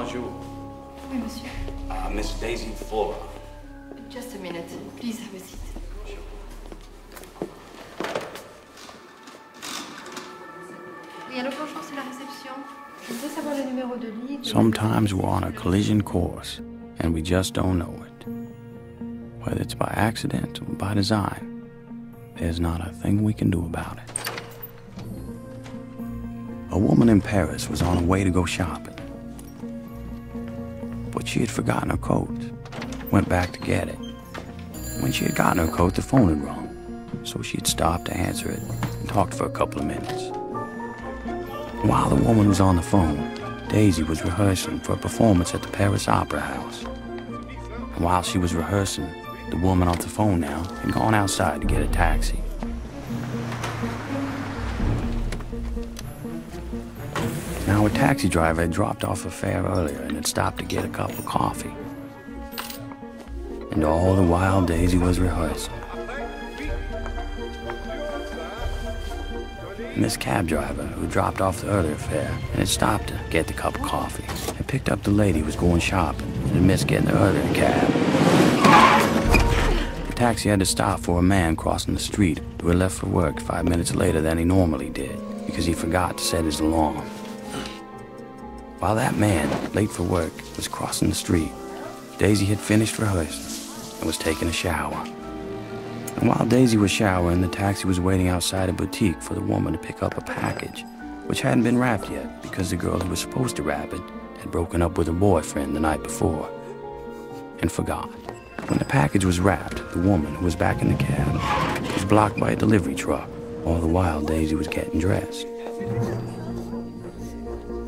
bonjour. Oui, monsieur. Miss Daisy Flora. Just a minute. Please have a seat. Oui, allô, bonjour, c'est la réception. Je voudrais savoir le numéro de lit. Sometimes we're on a collision course, and we just don't know it. Whether it's by accident or by design, there's not a thing we can do about it. A woman in Paris was on her way to go shopping, but she had forgotten her coat. Went back to get it. When she had gotten her coat, the phone had rung, so she had stopped to answer it and talked for a couple of minutes. While the woman was on the phone, Daisy was rehearsing for a performance at the Paris Opera House. And while she was rehearsing, the woman off the phone now had gone outside to get a taxi. Now, a taxi driver had dropped off a fare earlier and had stopped to get a cup of coffee. And all the while, Daisy was rehearsing. And this cab driver, who dropped off the earlier fare and had stopped to get the cup of coffee, had picked up the lady who was going shopping and had missed getting the earlier cab. The taxi had to stop for a man crossing the street who had left for work 5 minutes later than he normally did because he forgot to set his alarm. While that man, late for work, was crossing the street, Daisy had finished rehearsing and was taking a shower. And while Daisy was showering, the taxi was waiting outside a boutique for the woman to pick up a package, which hadn't been wrapped yet because the girl who was supposed to wrap it had broken up with her boyfriend the night before and forgot. When the package was wrapped, the woman, who was back in the cab, was blocked by a delivery truck. All the while, Daisy was getting dressed.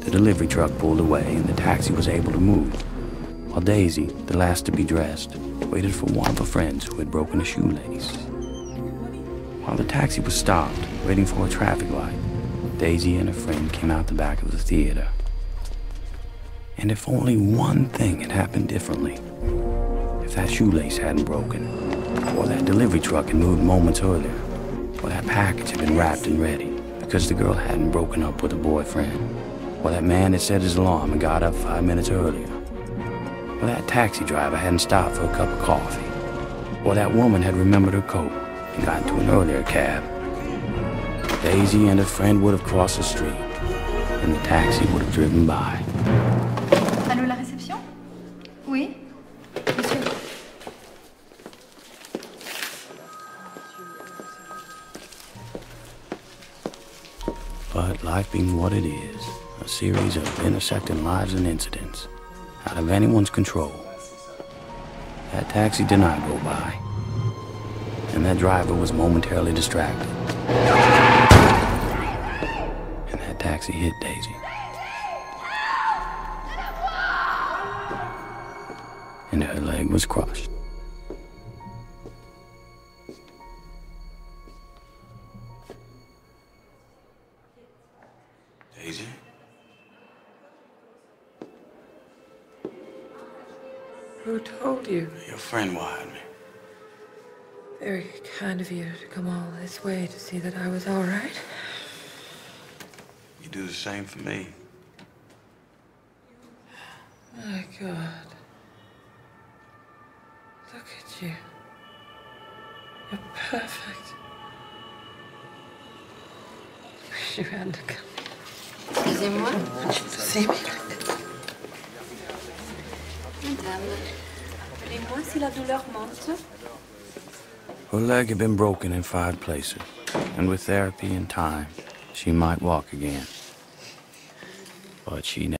The delivery truck pulled away and the taxi was able to move, while Daisy, the last to be dressed, waited for one of her friends who had broken a shoelace. While the taxi was stopped, waiting for a traffic light, Daisy and her friend came out the back of the theater. And if only one thing had happened differently, if that shoelace hadn't broken, or that delivery truck had moved moments earlier, or that package had been wrapped and ready because the girl hadn't broken up with her boyfriend, or that man had set his alarm and got up 5 minutes earlier, or that taxi driver hadn't stopped for a cup of coffee, or that woman had remembered her coat and got into an earlier cab, Daisy and her friend would have crossed the street, and the taxi would have driven by. Allô, la réception? Oui? Monsieur? But life being what it is, a series of intersecting lives and incidents, out of anyone's control, that taxi did not go by, and that driver was momentarily distracted, and that taxi hit Daisy. And her leg was crushed. Daisy? Who told you? Your friend wired me. Very kind of you to come all this way to see that I was all right. You do the same for me. My God. Look at you. You're perfect. Wish you hadn't come. Excusez-moi. To see me like this. Madame, appelez-moi si la douleur monte. Her leg had been broken in 5 places, and with therapy and time, she might walk again. But she